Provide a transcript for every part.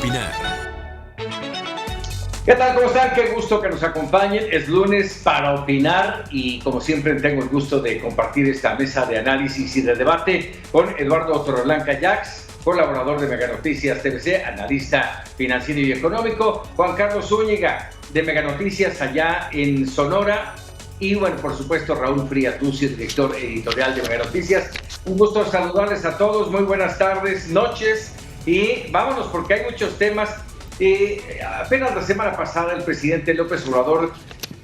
opinar. ¿Qué tal? ¿Cómo están? Qué gusto que nos acompañen. Es lunes para opinar y como siempre tengo el gusto de compartir esta mesa de análisis y de debate con Eduardo Torreblanca Jax, colaborador de Mega Noticias TVC, analista financiero y económico, Juan Carlos Zúñiga de Mega Noticias allá en Sonora y bueno, por supuesto Raúl Frías Lucio, director editorial de Mega Noticias. Un gusto saludarles a todos, muy buenas tardes, noches y vámonos porque hay muchos temas. Apenas la semana pasada el presidente López Obrador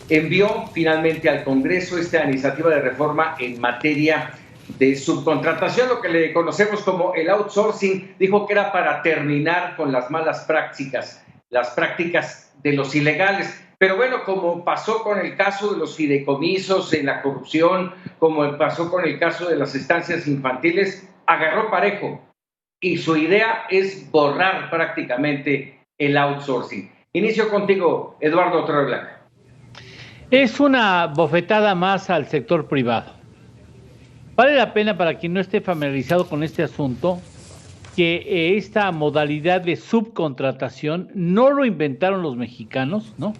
envió finalmente al Congreso esta iniciativa de reforma en materia de subcontratación, lo que le conocemos como el outsourcing. Dijo que era para terminar con las malas prácticas, las prácticas de los ilegales. Pero bueno, como pasó con el caso de los fideicomisos en la corrupción, como pasó con el caso de las estancias infantiles, agarró parejo y su idea es borrar prácticamente el outsourcing. Inicio contigo, Eduardo Torreblanca. Es una bofetada más al sector privado. Vale la pena, para quien no esté familiarizado con este asunto, que esta modalidad de subcontratación no lo inventaron los mexicanos, ¿no?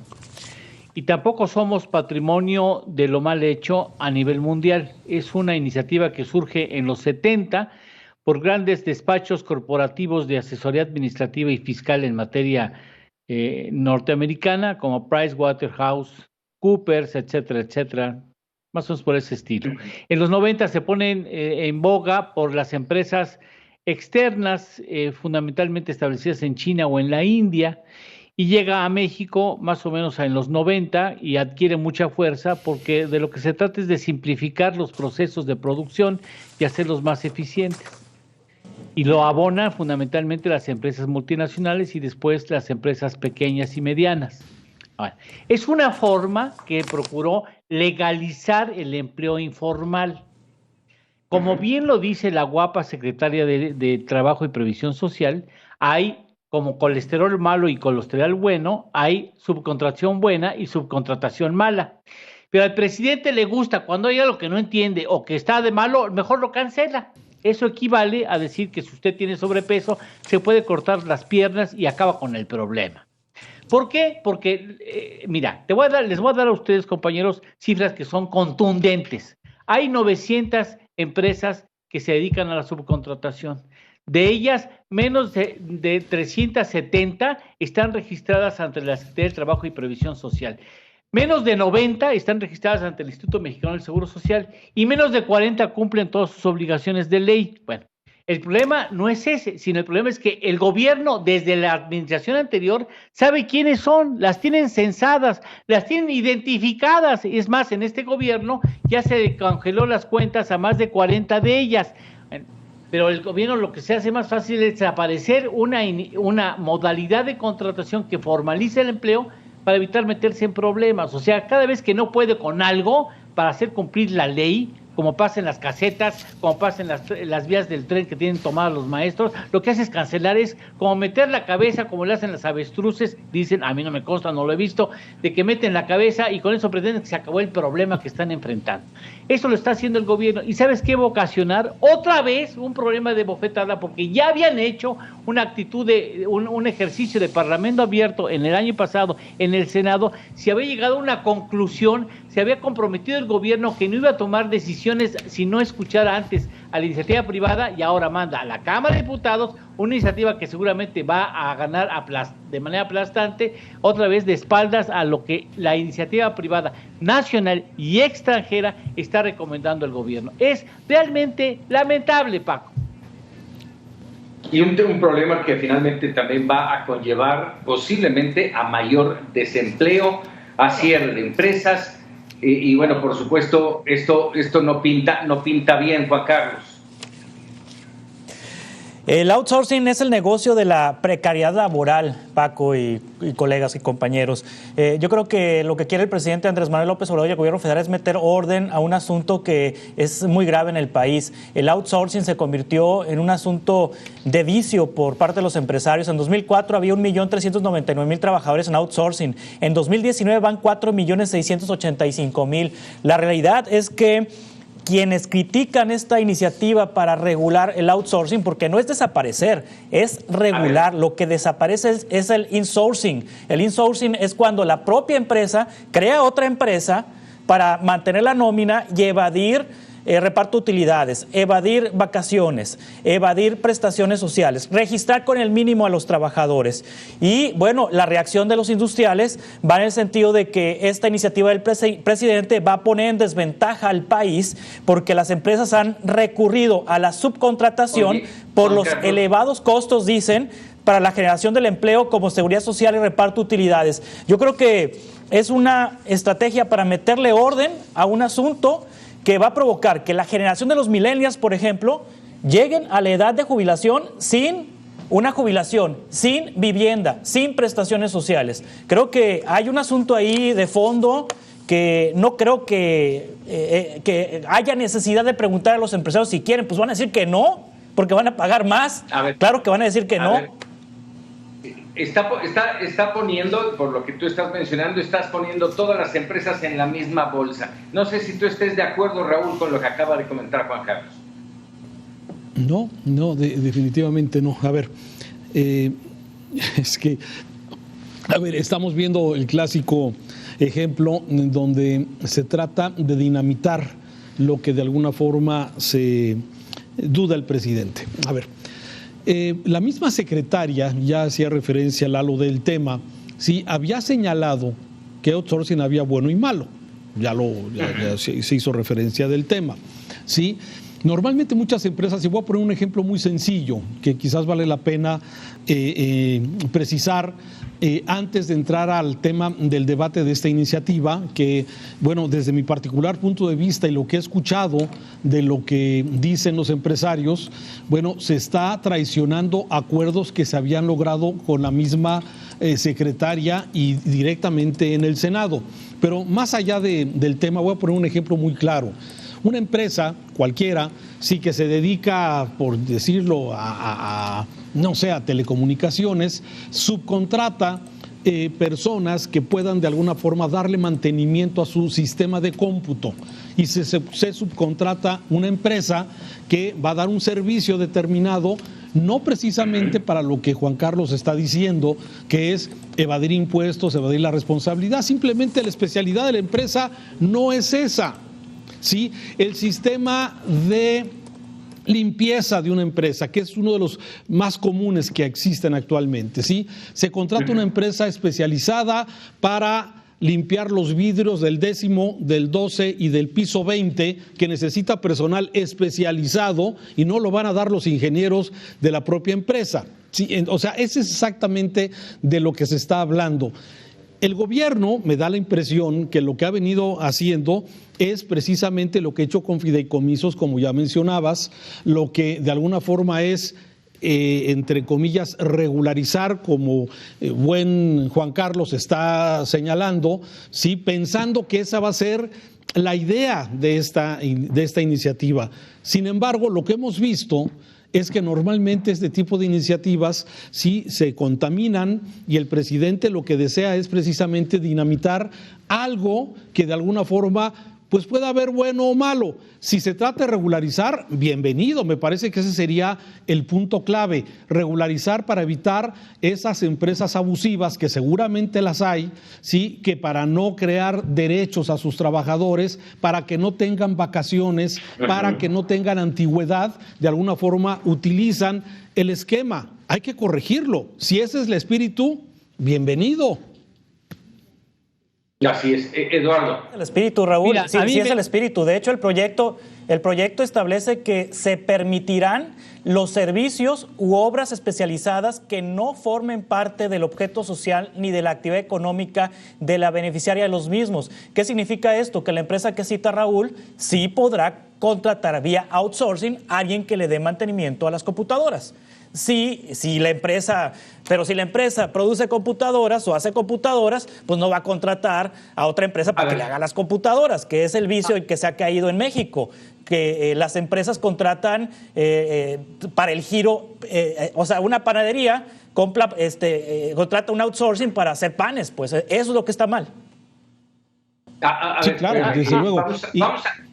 Y tampoco somos patrimonio de lo mal hecho a nivel mundial. Es una iniciativa que surge en los 70 por grandes despachos corporativos de asesoría administrativa y fiscal en materia norteamericana, como PricewaterhouseCoopers, etcétera, etcétera, más o menos por ese estilo. En los 90 se ponen en boga por las empresas externas, fundamentalmente establecidas en China o en la India, y llega a México más o menos en los 90 y adquiere mucha fuerza porque de lo que se trata es de simplificar los procesos de producción y hacerlos más eficientes. Y lo abonan fundamentalmente las empresas multinacionales y después las empresas pequeñas y medianas. Ahora, es una forma que procuró legalizar el empleo informal. Como bien lo dice la guapa secretaria de Trabajo y Previsión Social, hay como colesterol malo y colesterol bueno, hay subcontratación buena y subcontratación mala. Pero al presidente le gusta cuando hay algo que no entiende o que está de malo, mejor lo cancela. Eso equivale a decir que si usted tiene sobrepeso, se puede cortar las piernas y acaba con el problema. ¿Por qué? Porque, mira, les voy a dar a ustedes, compañeros, cifras que son contundentes. Hay 900 empresas que se dedican a la subcontratación. De ellas, menos de 370 están registradas ante la Secretaría del Trabajo y Previsión Social. Menos de 90 están registradas ante el Instituto Mexicano del Seguro Social y menos de 40 cumplen todas sus obligaciones de ley. Bueno, el problema no es ese, sino el problema es que el gobierno, desde la administración anterior, sabe quiénes son, las tienen censadas, las tienen identificadas. Es más, en este gobierno ya se congeló las cuentas a más de 40 de ellas. Pero el gobierno lo que se hace más fácil es desaparecer una modalidad de contratación que formalice el empleo para evitar meterse en problemas. O sea, cada vez que no puede con algo para hacer cumplir la ley, como pasa en las casetas, como pasa en las vías del tren que tienen tomadas los maestros, lo que hace es cancelar, es como meter la cabeza, como le hacen las avestruces, dicen, a mí no me consta, no lo he visto, de que meten la cabeza y con eso pretenden que se acabó el problema que están enfrentando. Eso lo está haciendo el gobierno. ¿Y sabes qué va a ocasionar? Otra vez un problema de bofetada, porque ya habían hecho una actitud de un ejercicio de parlamento abierto en el año pasado en el Senado, se había llegado a una conclusión, se había comprometido el gobierno que no iba a tomar decisiones si no escuchara antes a la iniciativa privada y ahora manda a la Cámara de Diputados una iniciativa que seguramente va a ganar de manera aplastante, otra vez de espaldas a lo que la iniciativa privada nacional y extranjera está recomendando el gobierno. Es realmente lamentable, Paco. Y un problema que finalmente también va a conllevar posiblemente a mayor desempleo, a cierre de empresas, y bueno, por supuesto, esto no pinta bien, Juan Carlos. El outsourcing es el negocio de la precariedad laboral, Paco y colegas y compañeros. Yo creo que lo que quiere el presidente Andrés Manuel López Obrador y el gobierno federal es meter orden a un asunto que es muy grave en el país. El outsourcing se convirtió en un asunto de vicio por parte de los empresarios. En 2004 había 1.399.000 trabajadores en outsourcing. En 2019 van 4.685.000. La realidad es que quienes critican esta iniciativa para regular el outsourcing, porque no es desaparecer, es regular. Lo que desaparece es el insourcing. El insourcing es cuando la propia empresa crea otra empresa para mantener la nómina y evadir reparto de utilidades, evadir vacaciones, evadir prestaciones sociales, registrar con el mínimo a los trabajadores. Y bueno, la reacción de los industriales va en el sentido de que esta iniciativa del presidente va a poner en desventaja al país porque las empresas han recurrido a la subcontratación por los elevados costos, dicen, para la generación del empleo como seguridad social y reparto de utilidades. Yo creo que es una estrategia para meterle orden a un asunto que va a provocar que la generación de los millennials, por ejemplo, lleguen a la edad de jubilación sin una jubilación, sin vivienda, sin prestaciones sociales. Creo que hay un asunto ahí de fondo que no creo que haya necesidad de preguntar a los empresarios si quieren. Pues van a decir que no, porque van a pagar más. Claro que van a decir que no. Está poniendo, por lo que tú estás mencionando, estás poniendo todas las empresas en la misma bolsa. No sé si tú estés de acuerdo, Raúl, con lo que acaba de comentar Juan Carlos. No, definitivamente no. A ver, estamos viendo el clásico ejemplo en donde se trata de dinamitar lo que de alguna forma se duda el presidente. A ver. La misma secretaria ya hacía referencia, Lalo, del tema, sí, había señalado que outsourcing había bueno y malo, ya se hizo referencia del tema, sí. Normalmente muchas empresas, y voy a poner un ejemplo muy sencillo, que quizás vale la pena precisar antes de entrar al tema del debate de esta iniciativa, que, bueno, desde mi particular punto de vista y lo que he escuchado de lo que dicen los empresarios, bueno, se está traicionando acuerdos que se habían logrado con la misma secretaria y directamente en el Senado. Pero más allá del tema, voy a poner un ejemplo muy claro. Una empresa cualquiera, sí, que se dedica, por decirlo, a telecomunicaciones, subcontrata personas que puedan de alguna forma darle mantenimiento a su sistema de cómputo. Y se subcontrata una empresa que va a dar un servicio determinado, no precisamente para lo que Juan Carlos está diciendo, que es evadir impuestos, evadir la responsabilidad. Simplemente la especialidad de la empresa no es esa. ¿Sí? El sistema de limpieza de una empresa, que es uno de los más comunes que existen actualmente, ¿sí? Se contrata una empresa especializada para limpiar los vidrios del 10º, del 12 y del piso 20, que necesita personal especializado y no lo van a dar los ingenieros de la propia empresa. ¿Sí? O sea, ese es exactamente de lo que se está hablando. El gobierno me da la impresión que lo que ha venido haciendo es precisamente lo que ha hecho con fideicomisos, como ya mencionabas, lo que de alguna forma es, entre comillas, regularizar, como buen Juan Carlos está señalando, ¿sí? Pensando que esa va a ser la idea de esta iniciativa. Sin embargo, lo que hemos visto es que normalmente este tipo de iniciativas sí se contaminan y el presidente lo que desea es precisamente dinamitar algo que de alguna forma pues pueda haber bueno o malo. Si se trata de regularizar, bienvenido, me parece que ese sería el punto clave, regularizar para evitar esas empresas abusivas que seguramente las hay, sí, que para no crear derechos a sus trabajadores, para que no tengan vacaciones, para que no tengan antigüedad, de alguna forma utilizan el esquema. Hay que corregirlo. Si ese es el espíritu, bienvenido. Así es, Eduardo. El espíritu, Raúl. Mira, sí es el espíritu. De hecho, el proyecto establece que se permitirán los servicios u obras especializadas que no formen parte del objeto social ni de la actividad económica de la beneficiaria de los mismos. ¿Qué significa esto? Que la empresa que cita Raúl sí podrá contratar vía outsourcing a alguien que le dé mantenimiento a las computadoras. Si la empresa produce computadoras o hace computadoras, pues no va a contratar a otra empresa para que le haga las computadoras, que es el vicio en que se ha caído en México, que las empresas contratan para el giro, o sea, una panadería contrata un outsourcing para hacer panes, pues eso es lo que está mal. Sí, claro, desde luego.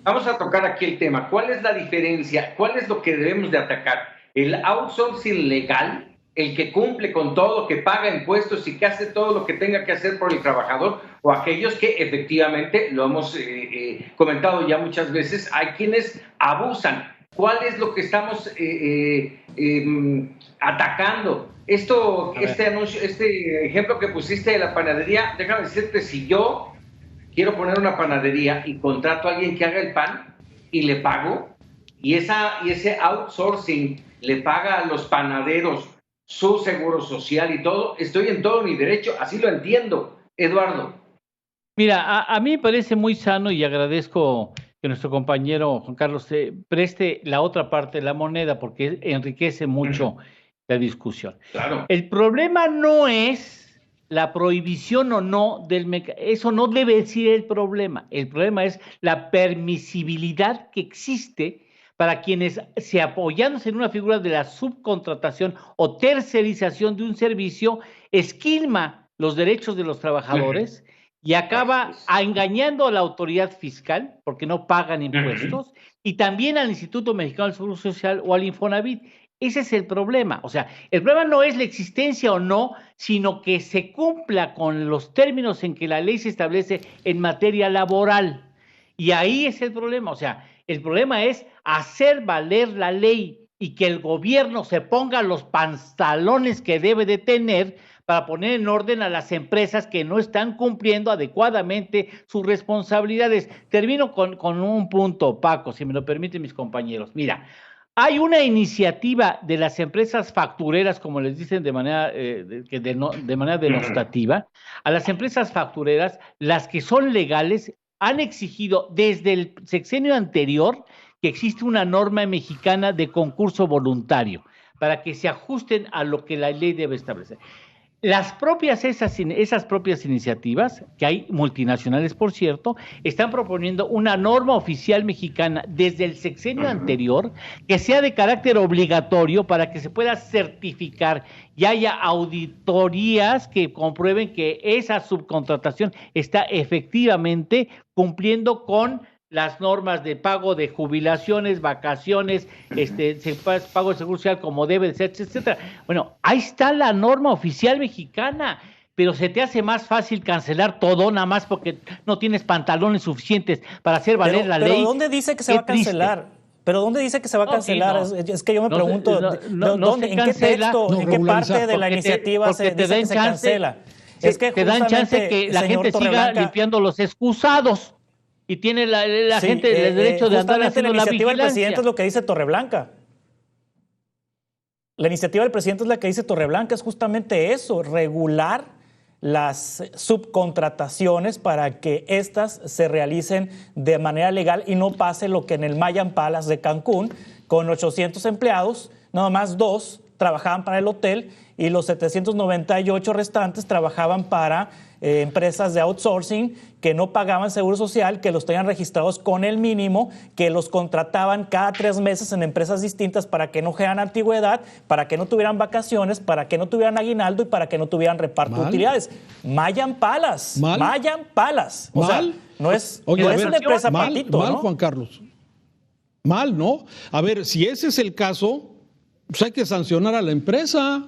Vamos a tocar aquí el tema. ¿Cuál es la diferencia? ¿Cuál es lo que debemos de atacar? ¿El outsourcing legal, el que cumple con todo, que paga impuestos y que hace todo lo que tenga que hacer por el trabajador, o aquellos que efectivamente, lo hemos comentado ya muchas veces, hay quienes abusan? ¿Cuál es lo que estamos atacando? Este ejemplo que pusiste de la panadería, déjame decirte, si yo quiero poner una panadería y contrato a alguien que haga el pan y le pago, y ese outsourcing le paga a los panaderos su seguro social y todo, estoy en todo mi derecho, así lo entiendo, Eduardo. Mira, a mí me parece muy sano y agradezco que nuestro compañero Juan Carlos preste la otra parte de la moneda porque enriquece mucho la discusión. Claro. El problema no es la prohibición o no eso no debe ser el problema. El problema es la permisibilidad que existe para quienes, apoyándose en una figura de la subcontratación o tercerización de un servicio, esquilma los derechos de los trabajadores y acaba engañando a la autoridad fiscal porque no pagan impuestos y también al Instituto Mexicano del Seguro Social o al Infonavit. Ese es el problema. O sea, el problema no es la existencia o no, sino que se cumpla con los términos en que la ley se establece en materia laboral. Y ahí es el problema. O sea, el problema es hacer valer la ley y que el gobierno se ponga los pantalones que debe de tener para poner en orden a las empresas que no están cumpliendo adecuadamente sus responsabilidades. Termino con un punto, Paco, si me lo permiten mis compañeros. Mira, hay una iniciativa de las empresas factureras, como les dicen de manera denostativa, a las empresas factureras, las que son legales, han exigido desde el sexenio anterior que existe una norma mexicana de concurso voluntario para que se ajusten a lo que la ley debe establecer. Esas propias iniciativas, que hay multinacionales por cierto, están proponiendo una norma oficial mexicana desde el sexenio anterior que sea de carácter obligatorio para que se pueda certificar y haya auditorías que comprueben que esa subcontratación está efectivamente cumpliendo con las normas de pago de jubilaciones, vacaciones, pago de seguro social como debe de ser, etcétera. Bueno, ahí está la norma oficial mexicana, pero se te hace más fácil cancelar todo nada más porque no tienes pantalones suficientes para hacer valer la ley. ¿Pero dónde dice que se va a cancelar? ¿Pero dónde dice que se va a cancelar? Es que yo me pregunto, ¿en qué texto, en qué parte de la iniciativa se dice que se cancela? Es que te dan chance que la gente siga limpiando los excusados. Y tiene la gente el derecho de andar haciendo la vigilancia. La iniciativa del presidente es lo que dice Torreblanca. La iniciativa del presidente es la que dice Torreblanca, es justamente eso, regular las subcontrataciones para que éstas se realicen de manera legal y no pase lo que en el Mayan Palace de Cancún, con 800 empleados, nada más 2 trabajaban para el hotel y los 798 restantes trabajaban para empresas de outsourcing que no pagaban seguro social, que los tenían registrados con el mínimo, que los contrataban cada 3 meses en empresas distintas para que no generaran antigüedad, para que no tuvieran vacaciones, para que no tuvieran aguinaldo y para que no tuvieran reparto de utilidades. Mayan Palace. Mayan Palace. O sea, no es una empresa patito, mal, ¿no? Juan Carlos. Mal, ¿no? A ver, si ese es el caso, pues hay que sancionar a la empresa.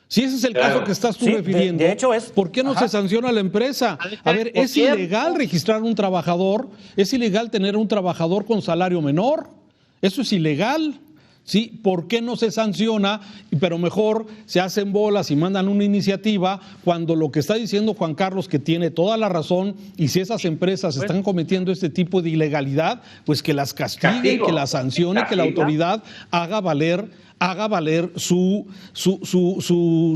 Si ese es el caso que estás tú refiriendo, de hecho ¿por qué no se sanciona a la empresa? A ver, es ilegal registrar un trabajador, es ilegal tener un trabajador con salario menor, eso es ilegal. ¿Sí? ¿Por qué no se sanciona? Pero mejor se hacen bolas y mandan una iniciativa cuando lo que está diciendo Juan Carlos, que tiene toda la razón, y si esas empresas están cometiendo este tipo de ilegalidad, pues que las castiguen, que las sancione, que la autoridad haga valer su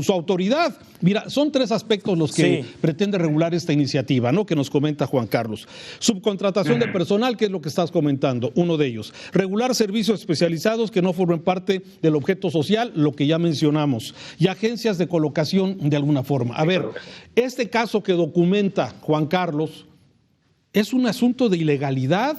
autoridad. Mira, son 3 aspectos los que pretende regular esta iniciativa, ¿no? Que nos comenta Juan Carlos. Subcontratación de personal, que es lo que estás comentando, uno de ellos. Regular servicios especializados que no formen parte del objeto social, lo que ya mencionamos. Y agencias de colocación de alguna forma. A ver, este caso que documenta Juan Carlos es un asunto de ilegalidad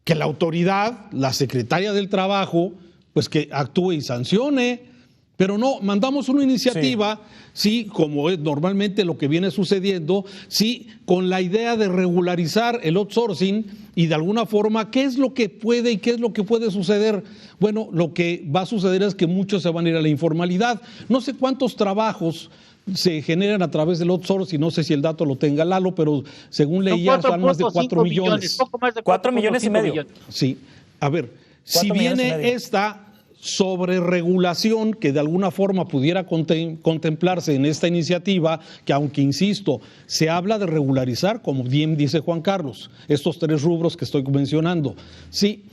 que la autoridad, la secretaria del Trabajo, pues que actúe y sancione. Pero no, mandamos una iniciativa, sí, como es normalmente lo que viene sucediendo, sí, con la idea de regularizar el outsourcing y de alguna forma, ¿qué es lo que puede y qué es lo que puede suceder? Bueno, lo que va a suceder es que muchos se van a ir a la informalidad. No sé cuántos trabajos se generan a través del outsourcing, no sé si el dato lo tenga Lalo, pero según leía son más de 4 millones. Poco más de 4 millones y medio. Sí, a ver, si viene esta sobreregulación que de alguna forma pudiera contemplarse en esta iniciativa, que aunque insisto, se habla de regularizar, como bien dice Juan Carlos, estos 3 rubros que estoy mencionando. Sí,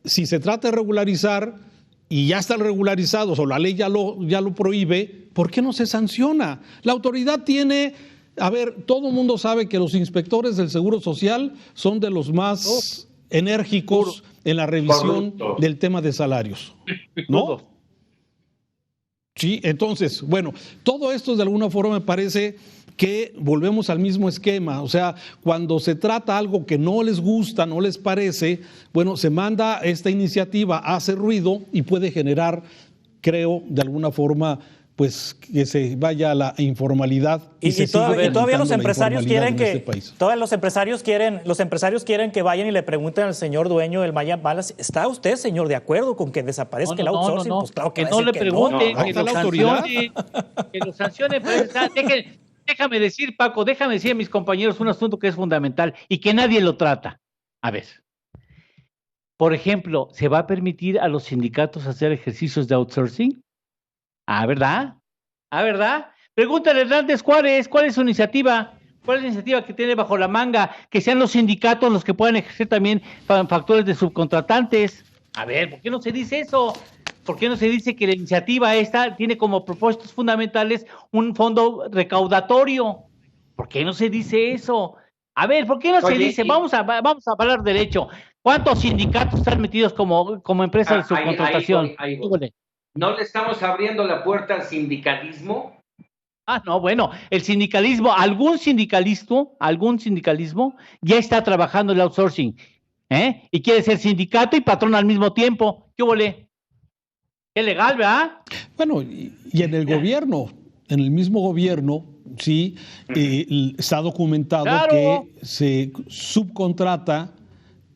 si se trata de regularizar y ya están regularizados o la ley ya lo prohíbe, ¿por qué no se sanciona? La autoridad tiene... A ver, todo el mundo sabe que los inspectores del Seguro Social son de los más enérgicos en la revisión del tema de salarios, ¿no? Sí, entonces, bueno, todo esto de alguna forma me parece que volvemos al mismo esquema, o sea, cuando se trata algo que no les gusta, no les parece, bueno, se manda esta iniciativa, hace ruido y puede generar, creo, de alguna forma, pues que se vaya a la informalidad. Y todavía los empresarios quieren que los empresarios quieren que vayan y le pregunten al señor dueño del Maya Palace, ¿está usted, señor, de acuerdo con que desaparezca el outsourcing? No. Pues claro que no le pregunten, que lo sancione. Pues, déjame decir, Paco, déjame decir a mis compañeros un asunto que es fundamental y que nadie lo trata. A ver, por ejemplo, ¿se va a permitir a los sindicatos hacer ejercicios de outsourcing? ¿Verdad? ¿Verdad? Pregúntale a Hernández Juárez, ¿cuál es su iniciativa? ¿Cuál es la iniciativa que tiene bajo la manga? Que sean los sindicatos los que puedan ejercer también factores de subcontratantes. A ver, ¿por qué no se dice eso? ¿Por qué no se dice que la iniciativa esta tiene como propósitos fundamentales un fondo recaudatorio? ¿Por qué no se dice eso? A ver, ¿por qué no se dice? Vamos a hablar derecho. ¿Cuántos sindicatos están metidos como empresas de subcontratación? ¿No le estamos abriendo la puerta al sindicalismo? No, bueno, el sindicalismo, algún sindicalismo ya está trabajando el outsourcing, y quiere ser sindicato y patrón al mismo tiempo. ¿Qué huele? Qué legal, ¿verdad? Bueno, y en el gobierno, en el mismo gobierno, sí, está documentado que se subcontrata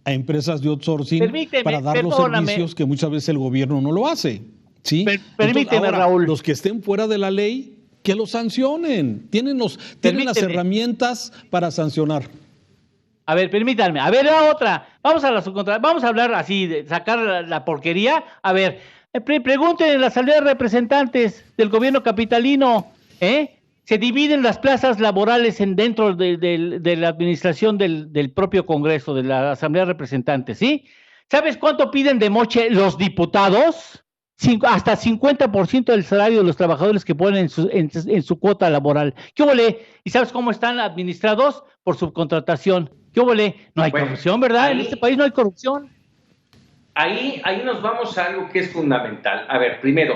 a empresas de outsourcing para dar los servicios que muchas veces el gobierno no lo hace. ¿Sí? Permíteme, ahora, Raúl. Los que estén fuera de la ley, que los sancionen. Tienen las herramientas para sancionar. A ver, permítanme. A ver, la otra. Vamos a hablar así, de sacar la porquería. A ver, pregunten en la Asamblea de Representantes del gobierno capitalino, se dividen las plazas laborales dentro de la administración del propio Congreso, de la Asamblea de Representantes, ¿sí? ¿Sabes cuánto piden de moche los diputados? Hasta 50% del salario de los trabajadores que ponen en su cuota laboral. ¿Qué huele? ¿Y sabes cómo están administrados? Por subcontratación. ¿Qué huele? No hay corrupción, ¿verdad? En este país no hay corrupción. Ahí nos vamos a algo que es fundamental. A ver, primero,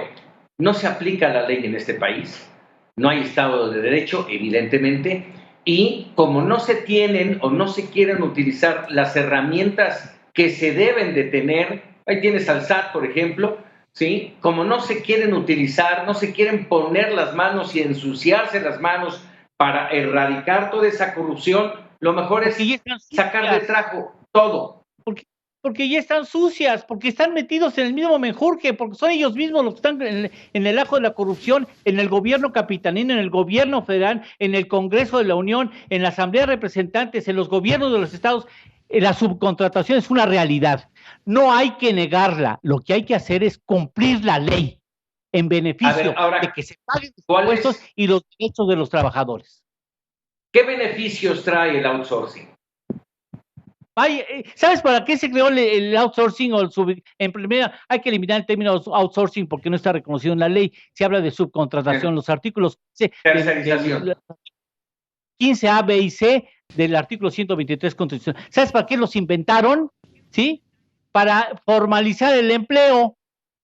no se aplica la ley en este país. No hay Estado de Derecho, evidentemente. Y como no se tienen o no se quieren utilizar las herramientas que se deben de tener, ahí tienes al SAT, por ejemplo, ¿sí? Como no se quieren utilizar, no se quieren poner las manos y ensuciarse las manos para erradicar toda esa corrupción, lo mejor es sacar de trajo todo. Porque ya están sucias, porque están metidos en el mismo menjurje, porque son ellos mismos los que están en el ajo de la corrupción, en el gobierno capitalino, en el gobierno federal, en el Congreso de la Unión, en la Asamblea de Representantes, en los gobiernos de los estados. La subcontratación es una realidad. No hay que negarla. Lo que hay que hacer es cumplir la ley en beneficio de que se paguen los impuestos y los derechos de los trabajadores. ¿Qué beneficios trae el outsourcing? ¿Sabes para qué se creó el outsourcing? En primera, hay que eliminar el término outsourcing porque no está reconocido en la ley. Se habla de subcontratación. Los artículos tercerización. 15A, B y C del artículo 123 Constitución. ¿Sabes para qué los inventaron? ¿Sí? Para formalizar el empleo.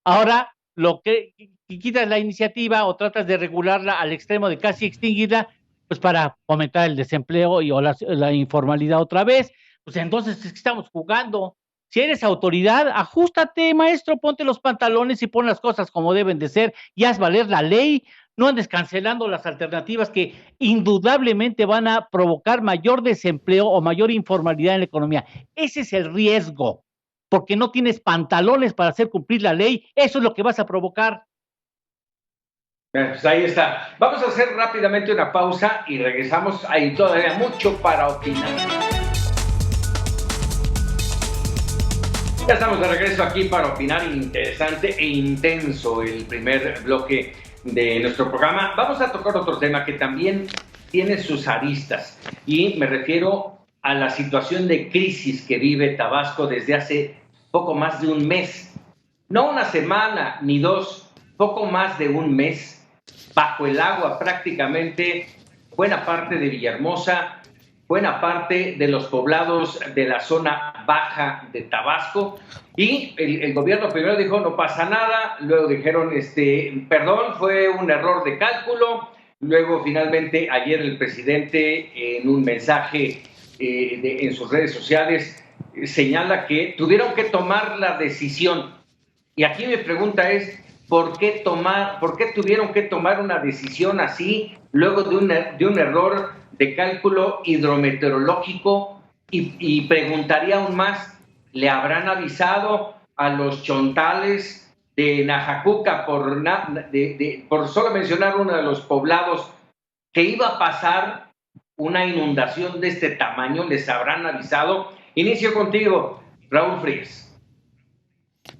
Ahora, lo que quitas la iniciativa o tratas de regularla al extremo de casi extinguirla, pues para fomentar el desempleo o la informalidad otra vez. Pues entonces es que estamos jugando. Si eres autoridad, ajústate, maestro, ponte los pantalones y pon las cosas como deben de ser y haz valer la ley. No andes cancelando las alternativas que indudablemente van a provocar mayor desempleo o mayor informalidad en la economía. Ese es el riesgo, porque no tienes pantalones para hacer cumplir la ley. Eso es lo que vas a provocar. Pues ahí está. Vamos a hacer rápidamente una pausa y regresamos. Hay todavía mucho para opinar. Ya estamos de regreso aquí para opinar. Interesante e intenso el primer bloque de nuestro programa. Vamos a tocar otro tema que también tiene sus aristas y me refiero a la situación de crisis que vive Tabasco desde hace poco más de un mes. No una semana ni dos, poco más de un mes. Bajo el agua prácticamente buena parte de Villahermosa, buena parte de los poblados de la zona baja de Tabasco, y el gobierno primero dijo no pasa nada, luego dijeron perdón, fue un error de cálculo, luego finalmente ayer el presidente en un mensaje en sus redes sociales señala que tuvieron que tomar la decisión, y aquí mi pregunta es ¿por qué tuvieron que tomar una decisión así luego de un error de cálculo hidrometeorológico? Y preguntaría aún más, ¿le habrán avisado a los chontales de Najacuca, por solo mencionar uno de los poblados, que iba a pasar una inundación de este tamaño? ¿Les habrán avisado? Inicio contigo, Raúl Frías.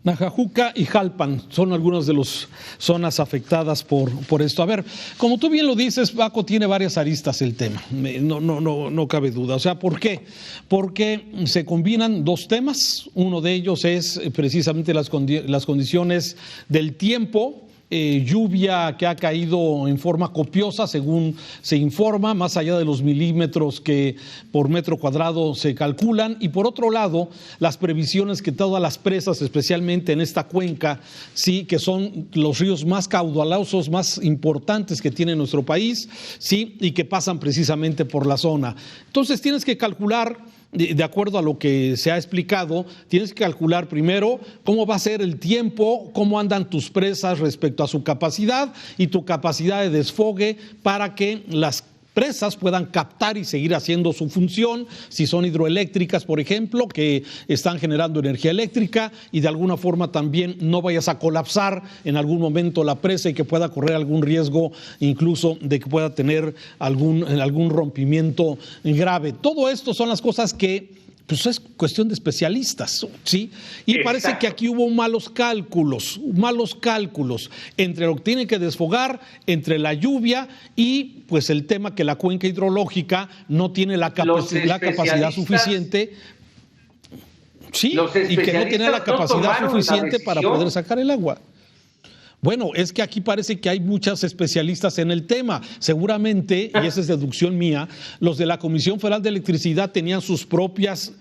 Najajuca y Jalpan son algunas de las zonas afectadas por esto. A ver, como tú bien lo dices, Paco, tiene varias aristas el tema, no cabe duda. O sea, ¿por qué? Porque se combinan dos temas. Uno de ellos es precisamente las condiciones del tiempo. Lluvia que ha caído en forma copiosa, según se informa, más allá de los milímetros que por metro cuadrado se calculan. Y por otro lado, las previsiones que todas las presas, especialmente en esta cuenca, sí, que son los ríos más caudalosos, más importantes que tiene nuestro país, sí, y que pasan precisamente por la zona. Entonces tienes que calcular, de acuerdo a lo que se ha explicado, tienes que calcular primero cómo va a ser el tiempo, cómo andan tus presas respecto a su capacidad y tu capacidad de desfogue para que las presas puedan captar y seguir haciendo su función, si son hidroeléctricas, por ejemplo, que están generando energía eléctrica, y de alguna forma también no vayas a colapsar en algún momento la presa y que pueda correr algún riesgo, incluso de que pueda tener algún rompimiento grave. Todo esto son las cosas que pues es cuestión de especialistas, ¿sí? Y exacto, parece que aquí hubo malos cálculos entre lo que tiene que desfogar, entre la lluvia y pues el tema que la cuenca hidrológica no tiene la capacidad suficiente. Sí, y que no tiene la capacidad suficiente para poder sacar el agua. Bueno, es que aquí parece que hay muchos especialistas en el tema. Seguramente, y esa es deducción mía, los de la Comisión Federal de Electricidad tenían sus propios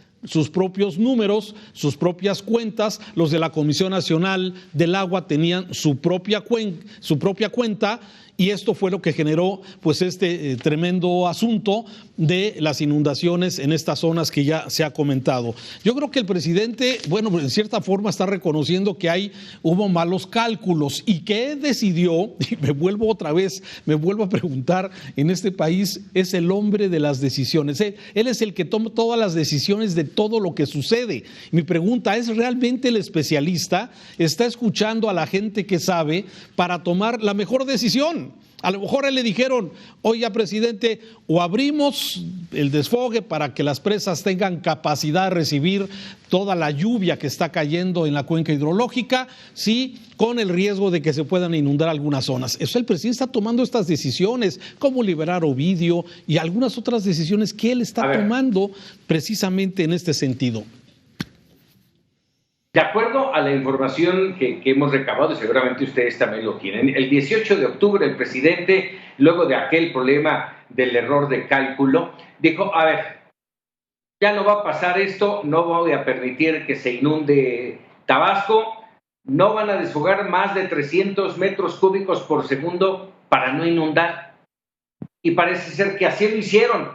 números, sus propias cuentas. Los de la Comisión Nacional del Agua tenían su propia cuenta. Y esto fue lo que generó pues tremendo asunto de las inundaciones en estas zonas que ya se ha comentado. Yo creo que el presidente, bueno, en cierta forma está reconociendo que hubo malos cálculos y que decidió, y me vuelvo a preguntar, en este país es el hombre de las decisiones. Él es el que toma todas las decisiones de todo lo que sucede. Mi pregunta es, ¿realmente el especialista está escuchando a la gente que sabe para tomar la mejor decisión? A lo mejor le dijeron, oiga, presidente, o abrimos el desfogue para que las presas tengan capacidad de recibir toda la lluvia que está cayendo en la cuenca hidrológica, sí, con el riesgo de que se puedan inundar algunas zonas. Eso el presidente está tomando estas decisiones, como liberar Ovidio y algunas otras decisiones que él está tomando precisamente en este sentido. De acuerdo a la información que hemos recabado, y seguramente ustedes también lo tienen, el 18 de octubre el presidente, luego de aquel problema del error de cálculo, dijo, a ver, ya no va a pasar esto, no voy a permitir que se inunde Tabasco, no van a desfogar más de 300 metros cúbicos por segundo para no inundar. Y parece ser que así lo hicieron,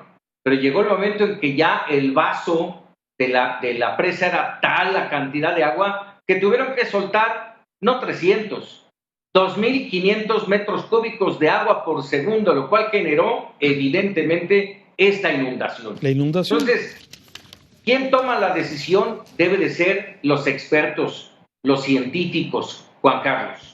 pero llegó el momento en que ya el vaso de la presa era tal la cantidad de agua que tuvieron que soltar, no 300, 2.500 metros cúbicos de agua por segundo, lo cual generó evidentemente esta inundación. La inundación. Entonces, ¿quién toma la decisión? Debe de ser los expertos, los científicos, Juan Carlos.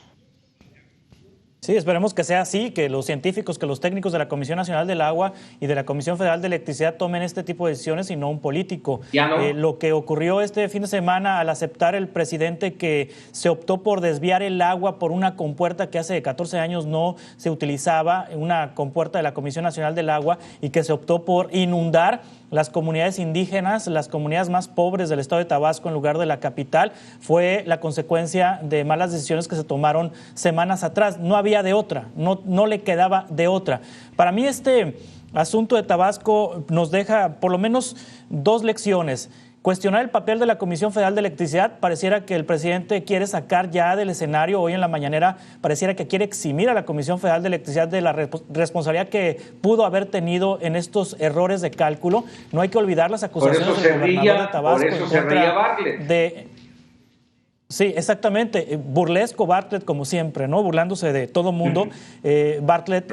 Sí, esperemos que sea así, que los científicos, que los técnicos de la Comisión Nacional del Agua y de la Comisión Federal de Electricidad tomen este tipo de decisiones y no un político. Ya no. Lo que ocurrió este fin de semana al aceptar el presidente que se optó por desviar el agua por una compuerta que hace 14 años no se utilizaba, una compuerta de la Comisión Nacional del Agua, y que se optó por inundar las comunidades indígenas, las comunidades más pobres del estado de Tabasco en lugar de la capital, fue la consecuencia de malas decisiones que se tomaron semanas atrás. No había de otra, no le quedaba de otra. Para mí este asunto de Tabasco nos deja por lo menos dos lecciones. Cuestionar el papel de la Comisión Federal de Electricidad, pareciera que el presidente quiere sacar ya del escenario, hoy en la mañanera pareciera que quiere eximir a la Comisión Federal de Electricidad de la responsabilidad que pudo haber tenido en estos errores de cálculo. No hay que olvidar las acusaciones del gobernador de Tabasco en contra de... Sí, exactamente. Burlesco Bartlett, como siempre, ¿no? Burlándose de todo mundo. Bartlett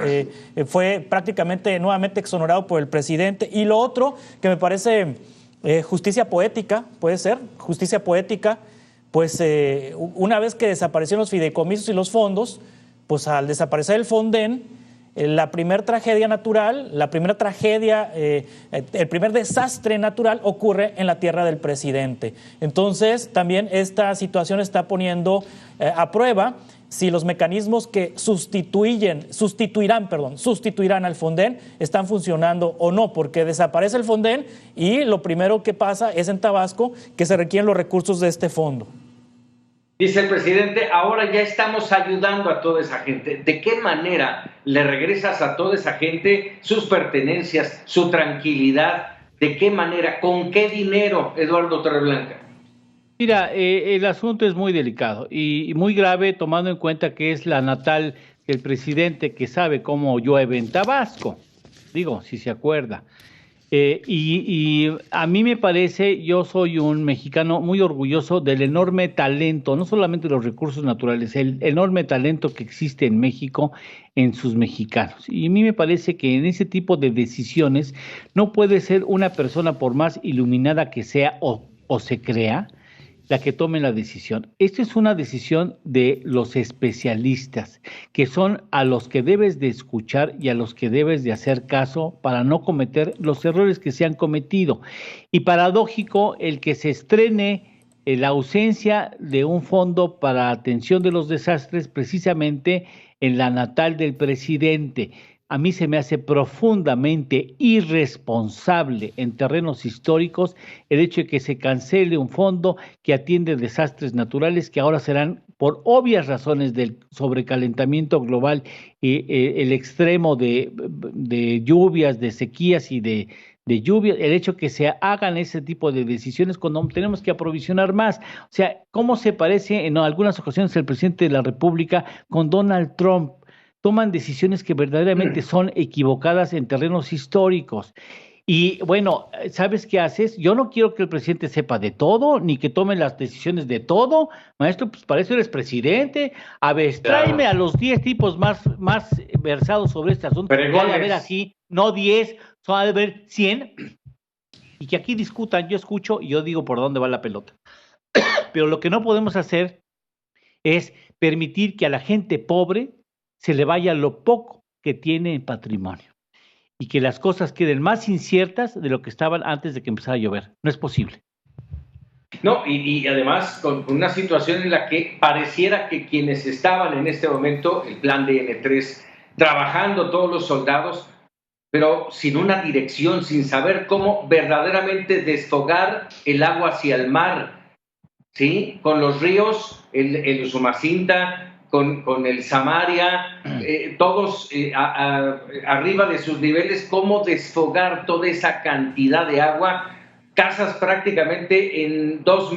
fue prácticamente nuevamente exonerado por el presidente. Y lo otro que me parece... justicia poética, puede ser, justicia poética, pues una vez que desaparecieron los fideicomisos y los fondos, pues al desaparecer el Fonden, la primera tragedia natural, el primer desastre natural ocurre en la tierra del presidente. Entonces, también esta situación está poniendo a prueba si los mecanismos que sustituirán al Fonden están funcionando o no, porque desaparece el Fonden y lo primero que pasa es en Tabasco que se requieren los recursos de este fondo. Dice el presidente, ahora ya estamos ayudando a toda esa gente. ¿De qué manera le regresas a toda esa gente sus pertenencias, su tranquilidad? ¿De qué manera? ¿Con qué dinero, Eduardo Torreblanca? Mira, el asunto es muy delicado y muy grave, tomando en cuenta que es la natal del presidente, que sabe cómo llueve en Tabasco, digo, si se acuerda. Y a mí me parece, yo soy un mexicano muy orgulloso del enorme talento, no solamente los recursos naturales, el enorme talento que existe en México en sus mexicanos. Y a mí me parece que en ese tipo de decisiones no puede ser una persona, por más iluminada que sea o se crea, la que tome la decisión. Esta es una decisión de los especialistas, que son a los que debes de escuchar y a los que debes de hacer caso para no cometer los errores que se han cometido. Y paradójico el que se estrene la ausencia de un fondo para atención de los desastres precisamente en la natal del presidente. A mí se me hace profundamente irresponsable en terrenos históricos el hecho de que se cancele un fondo que atiende desastres naturales que ahora serán, por obvias razones del sobrecalentamiento global y el extremo de lluvias, de sequías y de lluvias, el hecho que se hagan ese tipo de decisiones cuando tenemos que aprovisionar más. O sea, ¿cómo se parece en algunas ocasiones el presidente de la República con Donald Trump? Toman decisiones que verdaderamente son equivocadas en terrenos históricos. Y bueno, ¿sabes qué haces? Yo no quiero que el presidente sepa de todo, ni que tome las decisiones de todo. Maestro, pues para eso eres presidente. A ver, tráeme a los 10 tipos más versados sobre este asunto. Ya de haber así, no 10, son de haber 100. Y que aquí discutan, yo escucho y yo digo por dónde va la pelota. Pero lo que no podemos hacer es permitir que a la gente pobre se le vaya lo poco que tiene en patrimonio y que las cosas queden más inciertas de lo que estaban antes de que empezara a llover. No es posible. No, y además con una situación en la que pareciera que quienes estaban en este momento, el plan de N3, trabajando todos los soldados, pero sin una dirección, sin saber cómo verdaderamente desfogar el agua hacia el mar, ¿sí? Con los ríos, el Usumacinta, con el Samaria, todos arriba de sus niveles, cómo desfogar toda esa cantidad de agua, casas prácticamente en 2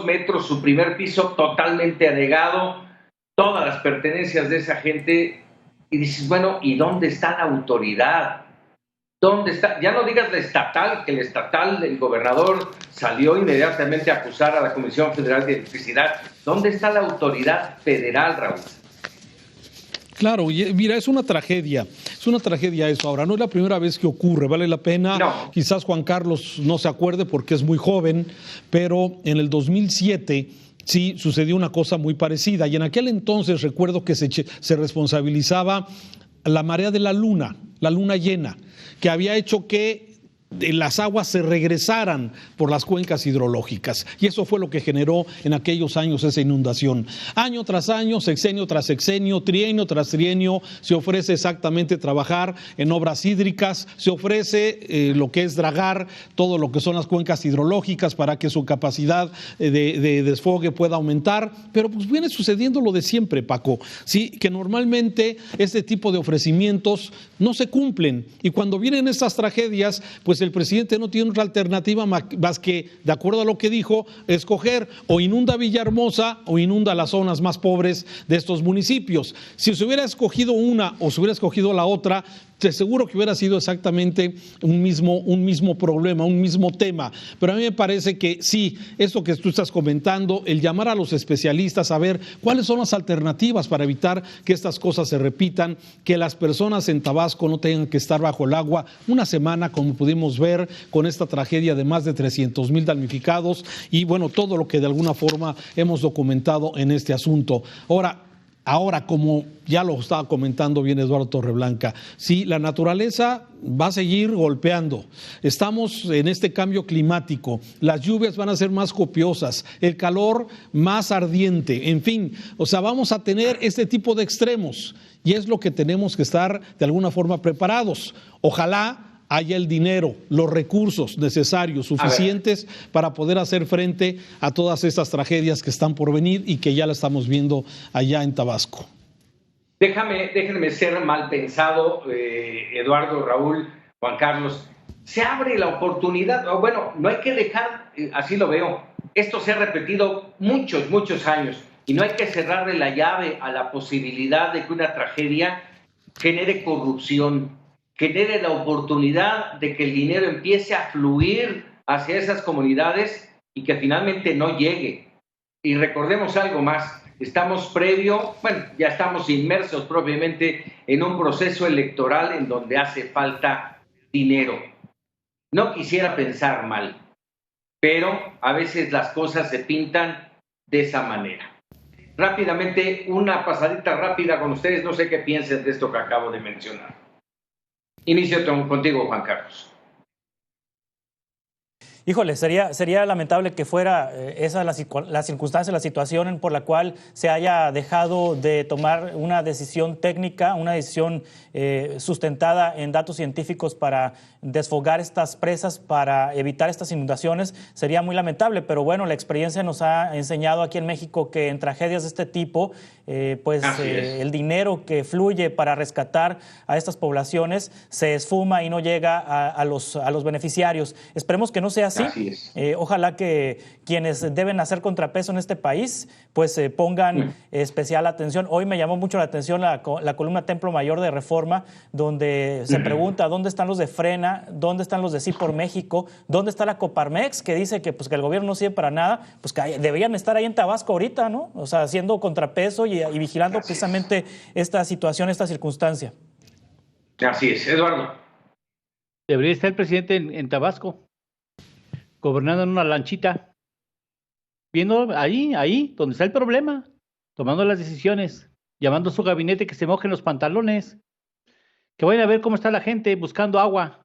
metros, su primer piso totalmente anegado, todas las pertenencias de esa gente, y dices, bueno, ¿y dónde está la autoridad? ¿Dónde está? Ya no digas la estatal, que el estatal, el gobernador salió inmediatamente a acusar a la Comisión Federal de Electricidad. ¿Dónde está la autoridad federal, Raúl? Claro, mira, es una tragedia eso. Ahora, no es la primera vez que ocurre, vale la pena. No. Quizás Juan Carlos no se acuerde porque es muy joven, pero en el 2007 sí sucedió una cosa muy parecida. Y en aquel entonces recuerdo que se responsabilizaba la marea de la luna llena, que había hecho que las aguas se regresaran por las cuencas hidrológicas, y eso fue lo que generó en aquellos años esa inundación. Año tras año, sexenio tras sexenio, trienio tras trienio, se ofrece exactamente trabajar en obras hídricas, se ofrece lo que es dragar todo lo que son las cuencas hidrológicas para que su capacidad de desfogue pueda aumentar, pero pues viene sucediendo lo de siempre, Paco, sí, que normalmente este tipo de ofrecimientos no se cumplen, y cuando vienen estas tragedias, pues el presidente no tiene otra alternativa más que, de acuerdo a lo que dijo, escoger o inunda Villahermosa o inunda las zonas más pobres de estos municipios. Si se hubiera escogido una o se hubiera escogido la otra, te seguro que hubiera sido exactamente un mismo problema, un mismo tema. Pero a mí me parece que sí, esto que tú estás comentando, el llamar a los especialistas a ver cuáles son las alternativas para evitar que estas cosas se repitan, que las personas en Tabasco no tengan que estar bajo el agua una semana, como pudimos ver con esta tragedia de más de 300,000 damnificados, y bueno, todo lo que de alguna forma hemos documentado en este asunto. Ahora, como ya lo estaba comentando bien Eduardo Torreblanca, sí, la naturaleza va a seguir golpeando. Estamos en este cambio climático, las lluvias van a ser más copiosas, el calor más ardiente, en fin, o sea, vamos a tener este tipo de extremos, y es lo que tenemos que estar de alguna forma preparados. Ojalá haya el dinero, los recursos necesarios, suficientes para poder hacer frente a todas estas tragedias que están por venir y que ya la estamos viendo allá en Tabasco. Déjenme ser mal pensado, Eduardo, Raúl, Juan Carlos. Se abre la oportunidad, bueno, no hay que dejar, así lo veo, esto se ha repetido muchos años, y no hay que cerrarle la llave a la posibilidad de que una tragedia genere corrupción, genere la oportunidad de que el dinero empiece a fluir hacia esas comunidades y que finalmente no llegue. Y recordemos algo más, ya estamos inmersos propiamente en un proceso electoral en donde hace falta dinero. No quisiera pensar mal, pero a veces las cosas se pintan de esa manera. Rápidamente, una pasadita rápida con ustedes, no sé qué piensen de esto que acabo de mencionar. Inicio contigo, Juan Carlos. Híjole, sería lamentable que fuera esa la circunstancia, la situación por la cual se haya dejado de tomar una decisión técnica, una decisión sustentada en datos científicos para desfogar estas presas, para evitar estas inundaciones. Sería muy lamentable, pero bueno, la experiencia nos ha enseñado aquí en México que en tragedias de este tipo, el dinero que fluye para rescatar a estas poblaciones se esfuma y no llega a los beneficiarios. Esperemos que no sea así. Ojalá que quienes deben hacer contrapeso en este país pues pongan especial atención. Hoy me llamó mucho la atención la columna Templo Mayor de Reforma, donde se pregunta dónde están los de Frena, dónde están los de Sí por México, dónde está la Coparmex, que dice que el gobierno no sirve para nada, pues que deberían estar ahí en Tabasco ahorita, ¿no? O sea, haciendo contrapeso y vigilando precisamente esta situación, esta circunstancia. Así es, Eduardo. Debería estar el presidente en Tabasco, gobernando en una lanchita, viendo ahí donde está el problema, tomando las decisiones, llamando a su gabinete que se mojen los pantalones, que vayan a ver cómo está la gente buscando agua.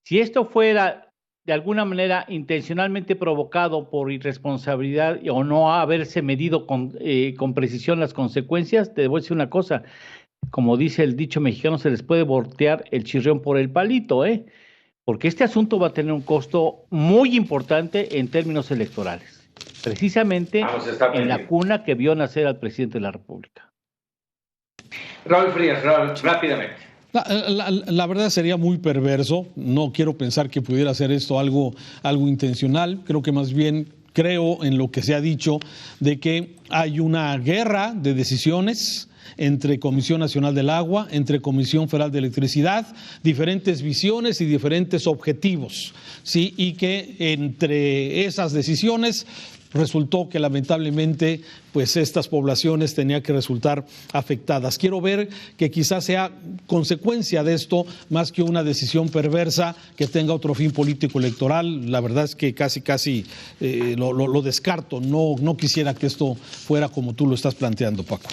Si esto fuera de alguna manera intencionalmente provocado por irresponsabilidad o no haberse medido con precisión las consecuencias, te voy a decir una cosa, como dice el dicho mexicano, se les puede voltear el chirrión por el palito, porque este asunto va a tener un costo muy importante en términos electorales, precisamente en la cuna que vio nacer al presidente de la República. Raúl Frías, rápidamente. La verdad sería muy perverso, no quiero pensar que pudiera ser esto algo intencional, creo que más bien creo en lo que se ha dicho de que hay una guerra de decisiones entre Comisión Nacional del Agua, entre Comisión Federal de Electricidad, diferentes visiones y diferentes objetivos, ¿sí? Y que entre esas decisiones resultó que lamentablemente pues estas poblaciones tenían que resultar afectadas. Quiero ver que quizás sea consecuencia de esto más que una decisión perversa que tenga otro fin político electoral. La verdad es que casi lo descarto. No quisiera que esto fuera como tú lo estás planteando, Paco.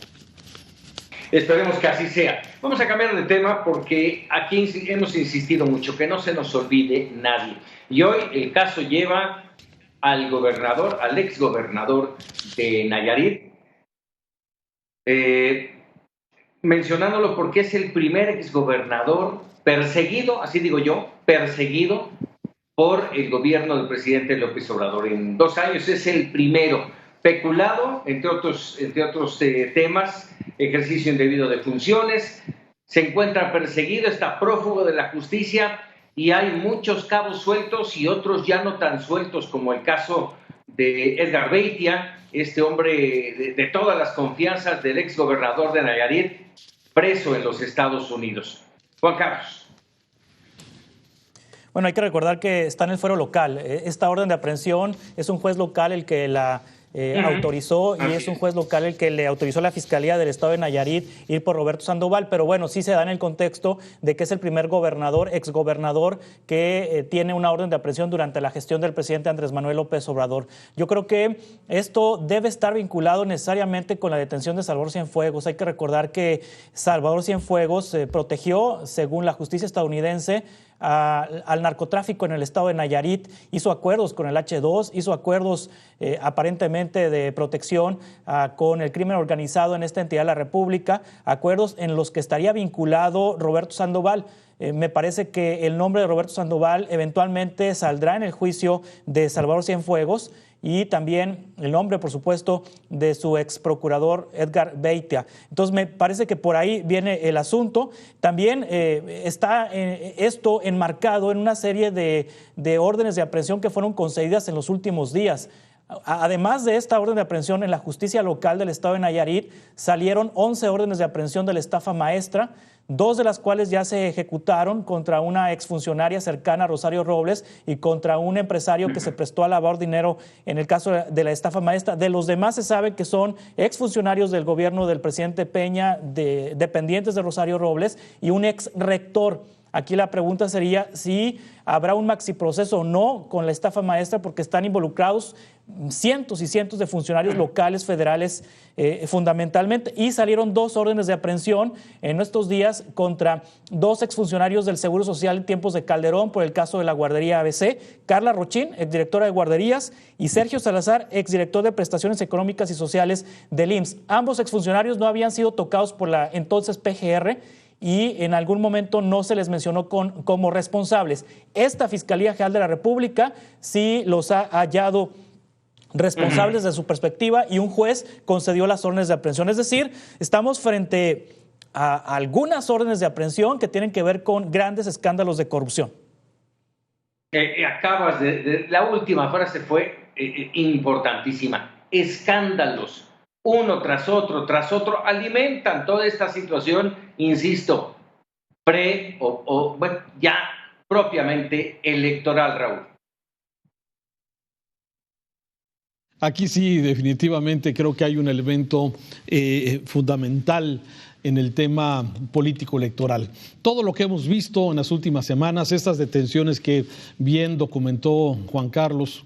Esperemos que así sea. Vamos a cambiar de tema porque aquí hemos insistido mucho, que no se nos olvide nadie. Y hoy el caso lleva al gobernador, al exgobernador de Nayarit, mencionándolo porque es el primer exgobernador perseguido, así digo yo, perseguido por el gobierno del presidente López Obrador. En 2 años es el primero, peculado, entre otros temas, ejercicio indebido de funciones, se encuentra perseguido, está prófugo de la justicia y hay muchos cabos sueltos y otros ya no tan sueltos, como el caso de Edgar Beitia, este hombre de todas las confianzas del exgobernador de Nayarit, preso en los Estados Unidos. Juan Carlos. Bueno, hay que recordar que está en el fuero local. Esta orden de aprehensión es un juez local el que la autorizó y es un juez local el que le autorizó a la Fiscalía del Estado de Nayarit ir por Roberto Sandoval, pero bueno, sí se da en el contexto de que es el primer exgobernador que tiene una orden de aprehensión durante la gestión del presidente Andrés Manuel López Obrador. Yo creo que esto debe estar vinculado necesariamente con la detención de Salvador Cienfuegos. Hay que recordar que Salvador Cienfuegos protegió, según la justicia estadounidense, al narcotráfico en el estado de Nayarit, hizo acuerdos con el H2, hizo acuerdos aparentemente de protección con el crimen organizado en esta entidad de la República, acuerdos en los que estaría vinculado Roberto Sandoval. Me parece que el nombre de Roberto Sandoval eventualmente saldrá en el juicio de Salvador Cienfuegos y también el nombre, por supuesto, de su ex procurador Edgar Beitia. Entonces, me parece que por ahí viene el asunto. También está esto enmarcado en una serie de órdenes de aprehensión que fueron concedidas en los últimos días. Además de esta orden de aprehensión en la justicia local del estado de Nayarit, salieron 11 órdenes de aprehensión de la estafa maestra, 2 de las cuales ya se ejecutaron contra una exfuncionaria cercana a Rosario Robles y contra un empresario que se prestó a lavar dinero en el caso de la estafa maestra. De los demás se sabe que son exfuncionarios del gobierno del presidente Peña, dependientes de Rosario Robles, y un ex rector. Aquí la pregunta sería si habrá un maxiproceso o no con la estafa maestra, porque están involucrados cientos y cientos de funcionarios locales, federales, fundamentalmente, y salieron 2 órdenes de aprehensión en estos días contra 2 exfuncionarios del Seguro Social en tiempos de Calderón por el caso de la guardería ABC, Carla Rochín, exdirectora de guarderías, y Sergio Salazar, exdirector de prestaciones económicas y sociales del IMSS. Ambos exfuncionarios no habían sido tocados por la entonces PGR, y en algún momento no se les mencionó como responsables. Esta Fiscalía General de la República sí los ha hallado responsables de su perspectiva y un juez concedió las órdenes de aprehensión. Es decir, estamos frente a algunas órdenes de aprehensión que tienen que ver con grandes escándalos de corrupción. Acabas la última frase fue importantísima. Escándalos. Uno tras otro, alimentan toda esta situación, insisto, bueno, ya propiamente electoral, Raúl. Aquí sí, definitivamente creo que hay un elemento fundamental en el tema político electoral. Todo lo que hemos visto en las últimas semanas, estas detenciones que bien documentó Juan Carlos,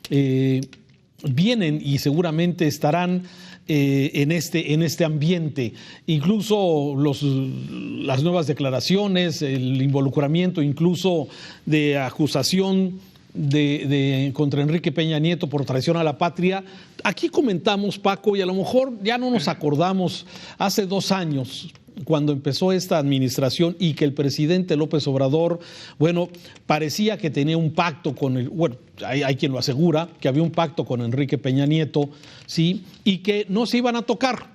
vienen y estarán en este ambiente. Incluso las nuevas declaraciones, el involucramiento incluso de acusación contra Enrique Peña Nieto por traición a la patria. Aquí comentamos, Paco, y a lo mejor ya no nos acordamos, hace 2 años, cuando empezó esta administración y que el presidente López Obrador, bueno, parecía que tenía un pacto hay quien lo asegura, que había un pacto con Enrique Peña Nieto, ¿sí? Y que no se iban a tocar.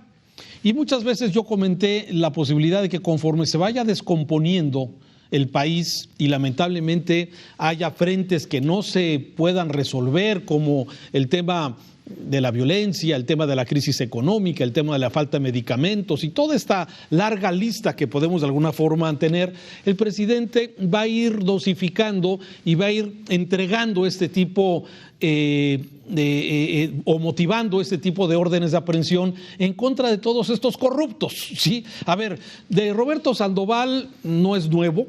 Y muchas veces yo comenté la posibilidad de que conforme se vaya descomponiendo el país y lamentablemente haya frentes que no se puedan resolver, como el tema de la violencia, el tema de la crisis económica, el tema de la falta de medicamentos y toda esta larga lista que podemos de alguna forma tener, el presidente va a ir dosificando y va a ir entregando este tipo o motivando este tipo de órdenes de aprehensión en contra de todos estos corruptos, ¿sí? A ver, de Roberto Sandoval no es nuevo.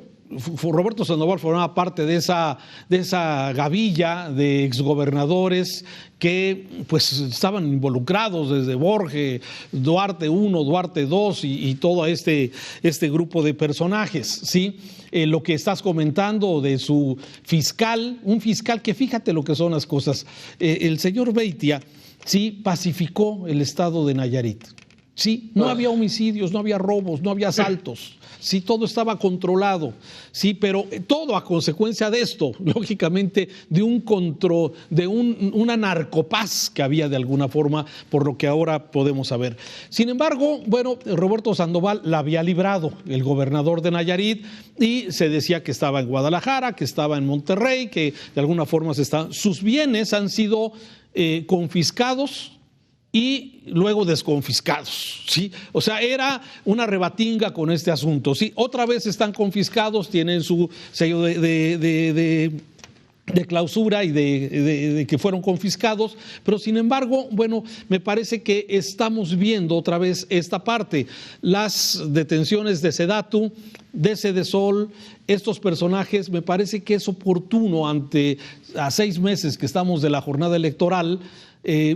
Roberto Sandoval formaba parte de esa gavilla de exgobernadores que pues estaban involucrados desde Borges, Duarte I, Duarte II y todo este grupo de personajes, ¿sí? Lo que estás comentando de su fiscal, un fiscal que fíjate lo que son las cosas, el señor Beitia, sí, pacificó el estado de Nayarit. Sí, no había homicidios, no había robos, no había asaltos. Sí, todo estaba controlado. Sí, pero todo a consecuencia de esto, lógicamente, de un control, de una narcopaz que había de alguna forma, por lo que ahora podemos saber. Sin embargo, bueno, Roberto Sandoval la había librado, el gobernador de Nayarit, y se decía que estaba en Guadalajara, que estaba en Monterrey, que de alguna forma sus bienes han sido confiscados y luego desconfiscados, ¿sí? O sea, era una rebatinga con este asunto, ¿sí? Otra vez están confiscados, tienen su sello de clausura y de que fueron confiscados, pero sin embargo, bueno, me parece que estamos viendo otra vez esta parte, las detenciones de Sedatu, de Sedesol, estos personajes, me parece que es oportuno a 6 meses que estamos de la jornada electoral,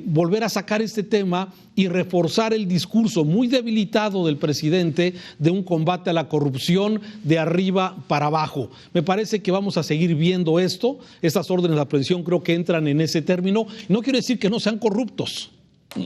volver a sacar este tema y reforzar el discurso muy debilitado del presidente de un combate a la corrupción de arriba para abajo. Me parece que vamos a seguir viendo esto, estas órdenes de aprehensión creo que entran en ese término. No quiero decir que no sean corruptos.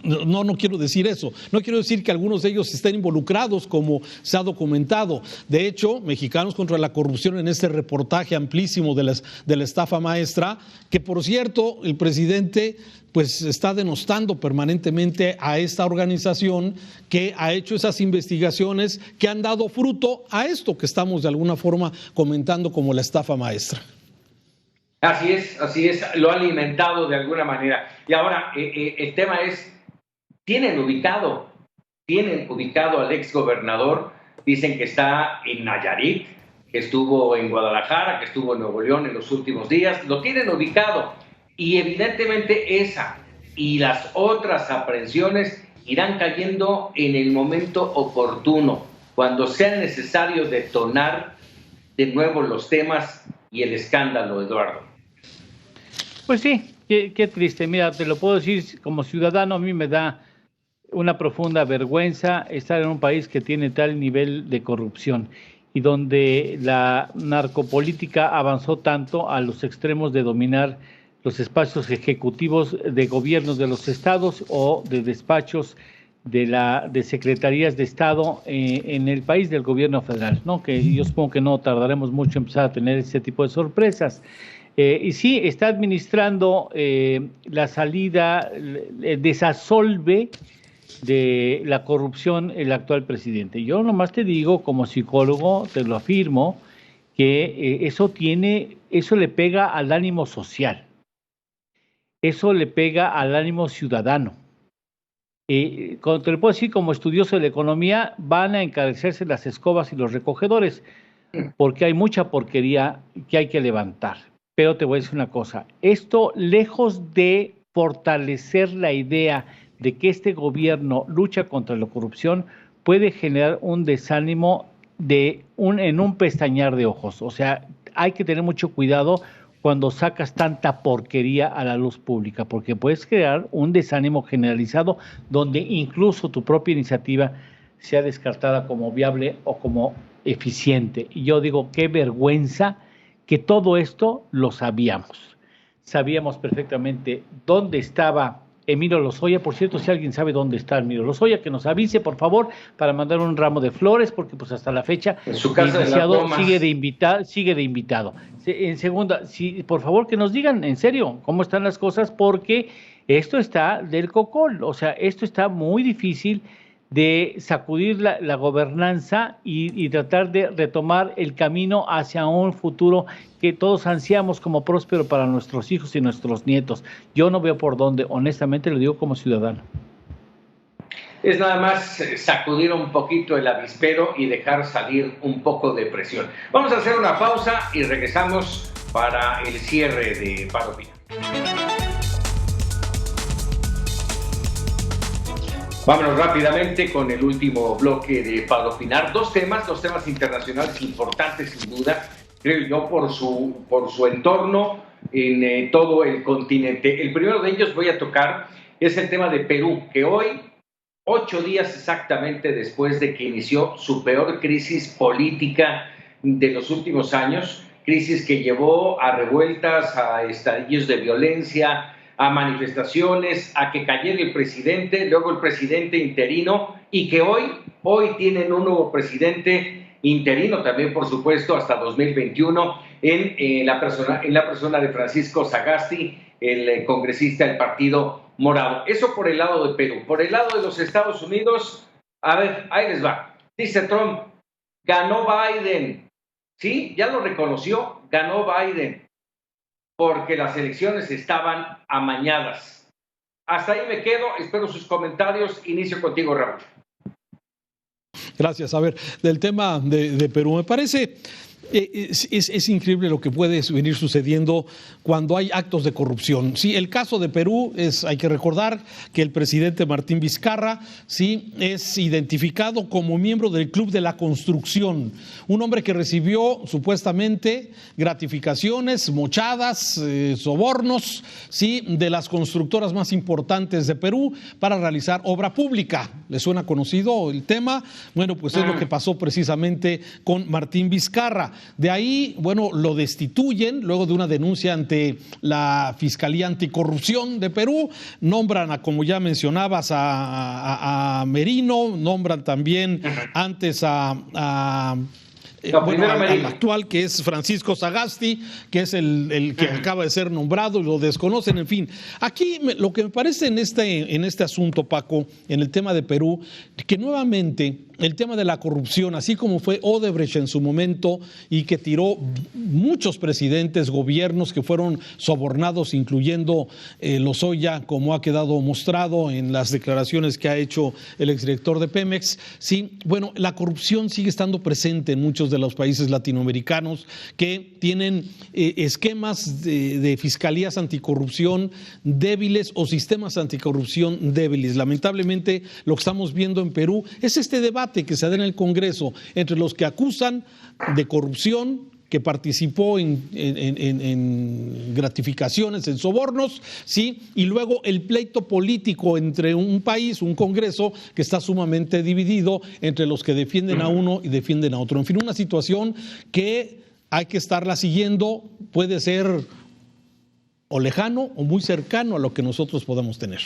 No quiero decir eso. No quiero decir que algunos de ellos estén involucrados como se ha documentado. De hecho, Mexicanos contra la Corrupción, en este reportaje amplísimo de la estafa maestra, que por cierto el presidente pues está denostando permanentemente a esta organización que ha hecho esas investigaciones que han dado fruto a esto que estamos de alguna forma comentando como la estafa maestra. Así es, lo ha alimentado de alguna manera. Y ahora, el tema es, tienen ubicado al exgobernador, dicen que está en Nayarit, que estuvo en Guadalajara, que estuvo en Nuevo León en los últimos días, lo tienen ubicado. Y evidentemente esa y las otras aprehensiones irán cayendo en el momento oportuno, cuando sea necesario detonar de nuevo los temas y el escándalo, Eduardo. Pues sí, qué triste. Mira, te lo puedo decir como ciudadano, a mí me da una profunda vergüenza estar en un país que tiene tal nivel de corrupción y donde la narcopolítica avanzó tanto a los extremos de dominar los espacios ejecutivos de gobiernos de los estados o de despachos de secretarías de Estado en el país del gobierno federal, ¿no? Que yo supongo que no tardaremos mucho en empezar a tener ese tipo de sorpresas. Y sí, está administrando la salida, el desasolve de la corrupción el actual presidente. Yo nomás te digo, como psicólogo, te lo afirmo, que eso le pega al ánimo social, eso le pega al ánimo ciudadano. Cuando te lo puedo decir, como estudioso de la economía, van a encarecerse las escobas y los recogedores, porque hay mucha porquería que hay que levantar. Pero te voy a decir una cosa, esto lejos de fortalecer la idea de que este gobierno lucha contra la corrupción, puede generar un desánimo en un pestañear de ojos. O sea, hay que tener mucho cuidado cuando sacas tanta porquería a la luz pública, porque puedes crear un desánimo generalizado donde incluso tu propia iniciativa sea descartada como viable o como eficiente. Y yo digo, qué vergüenza que todo esto lo sabíamos. Sabíamos perfectamente dónde estaba Emilio Lozoya. Por cierto, si alguien sabe dónde está Emilio Lozoya, que nos avise, por favor, para mandar un ramo de flores, porque pues hasta la fecha en su casa sigue de invitado. En segunda, sí, por favor, que nos digan en serio cómo están las cosas, porque esto está del cocol. O sea, esto está muy difícil de sacudir la gobernanza y tratar de retomar el camino hacia un futuro que todos ansiamos como próspero para nuestros hijos y nuestros nietos. Yo no veo por dónde, honestamente lo digo como ciudadano. Es nada más sacudir un poquito el avispero y dejar salir un poco de presión. Vamos a hacer una pausa y regresamos para el cierre de Para Opinar. Vámonos rápidamente con el último bloque de Para Opinar. Dos temas internacionales importantes sin duda, creo yo, por su entorno en todo el continente. El primero de ellos voy a tocar es el tema de Perú, que hoy, 8 días exactamente después de que inició su peor crisis política de los últimos años, crisis que llevó a revueltas, a estallidos de violencia, a manifestaciones, a que cayera el presidente, luego el presidente interino, y que hoy tienen un nuevo presidente interino también, por supuesto, hasta 2021, en la persona de Francisco Sagasti, el congresista del Partido Morado. Eso por el lado de Perú. Por el lado de los Estados Unidos, a ver, ahí les va. Dice Trump, ganó Biden. Sí, ya lo reconoció, ganó Biden, porque las elecciones estaban amañadas. Hasta ahí me quedo, espero sus comentarios. Inicio contigo, Raúl. Gracias. A ver, del tema de Perú, me parece... Es increíble lo que puede venir sucediendo cuando hay actos de corrupción. Sí, el caso de Perú hay que recordar que el presidente Martín Vizcarra, sí, es identificado como miembro del Club de la Construcción, un hombre que recibió supuestamente gratificaciones, mochadas, sobornos, sí, de las constructoras más importantes de Perú para realizar obra pública. ¿Le suena conocido el tema? Bueno, pues es lo que pasó precisamente con Martín Vizcarra. De ahí, bueno, lo destituyen luego de una denuncia ante la Fiscalía Anticorrupción de Perú. Nombran como ya mencionabas, a Merino, nombran también antes al actual, que es Francisco Sagasti, que es el que acaba de ser nombrado, y lo desconocen, en fin. Aquí lo que me parece en este asunto, Paco, en el tema de Perú, que nuevamente el tema de la corrupción, así como fue Odebrecht en su momento y que tiró muchos presidentes, gobiernos que fueron sobornados, incluyendo Lozoya, como ha quedado mostrado en las declaraciones que ha hecho el exdirector de Pemex. Sí, bueno, la corrupción sigue estando presente en muchos de los países latinoamericanos que tienen esquemas de fiscalías anticorrupción débiles o sistemas anticorrupción débiles. Lamentablemente, lo que estamos viendo en Perú es este debate que se da en el Congreso entre los que acusan de corrupción, que participó en gratificaciones, en sobornos, ¿sí? Y luego el pleito político entre un país, un Congreso, que está sumamente dividido entre los que defienden a uno y defienden a otro. En fin, una situación que hay que estarla siguiendo, puede ser o lejano o muy cercano a lo que nosotros podamos tener.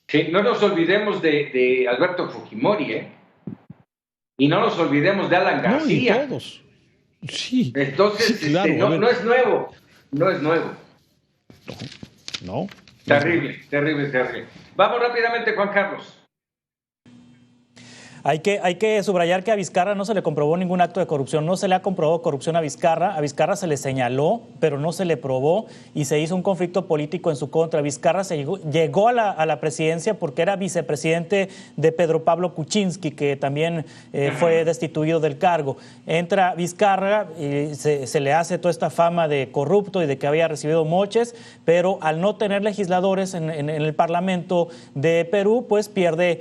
Sí, no nos olvidemos de Alberto Fujimori, y no nos olvidemos de Alan García. No, y todos. Sí. Entonces, sí, claro, no es nuevo. No. Terrible. Vamos rápidamente, Juan Carlos. Hay que subrayar que a Vizcarra no se le comprobó ningún acto de corrupción, no se le ha comprobado corrupción a Vizcarra se le señaló, pero no se le probó y se hizo un conflicto político en su contra. Vizcarra llegó a la presidencia porque era vicepresidente de Pedro Pablo Kuczynski, que también fue destituido del cargo. Entra Vizcarra y se le hace toda esta fama de corrupto y de que había recibido moches, pero al no tener legisladores en el Parlamento de Perú, pues pierde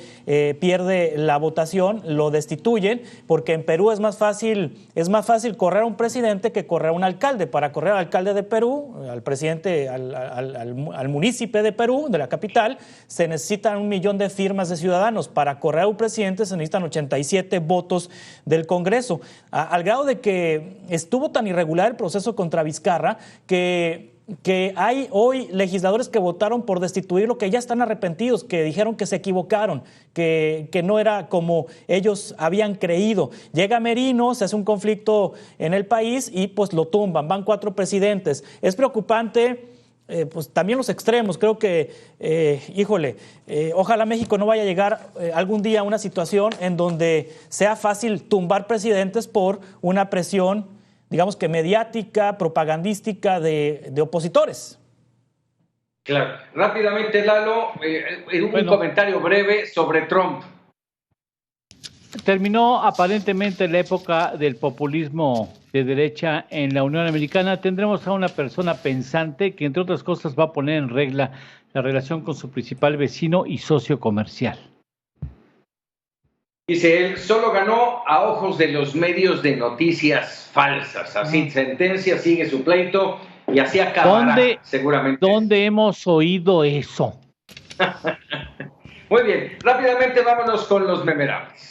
la votación. Lo destituyen, porque en Perú es más fácil correr a un presidente que correr a un alcalde. Para correr al alcalde de Perú, al presidente, al municipio de Perú, de la capital, se necesitan 1 millón de firmas de ciudadanos. Para correr a un presidente se necesitan 87 votos del Congreso. Al grado de que estuvo tan irregular el proceso contra Vizcarra que hay hoy legisladores que votaron por destituirlo, que ya están arrepentidos, que dijeron que se equivocaron, que no era como ellos habían creído. Llega Merino, se hace un conflicto en el país y pues lo tumban, van 4 presidentes. Es preocupante pues también los extremos. Creo que, ojalá México no vaya a llegar algún día a una situación en donde sea fácil tumbar presidentes por una presión, digamos que mediática, propagandística de opositores. Claro. Rápidamente, Lalo, un comentario breve sobre Trump. Terminó aparentemente la época del populismo de derecha en la Unión Americana. Tendremos a una persona pensante que, entre otras cosas, va a poner en regla la relación con su principal vecino y socio comercial. Dice él, solo ganó a ojos de los medios de noticias falsas. Así sentencia, sigue su pleito y así acabará, seguramente. ¿Dónde hemos oído eso? Muy bien, rápidamente vámonos con los memerables.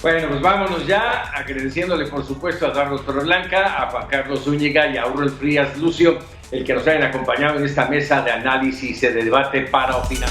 Bueno, pues vámonos ya, agradeciéndole por supuesto a Eduardo Torreblanca, a Juan Carlos Zúñiga y a Aurel Frías Lucio, el que nos hayan acompañado en esta mesa de análisis y de debate para opinar.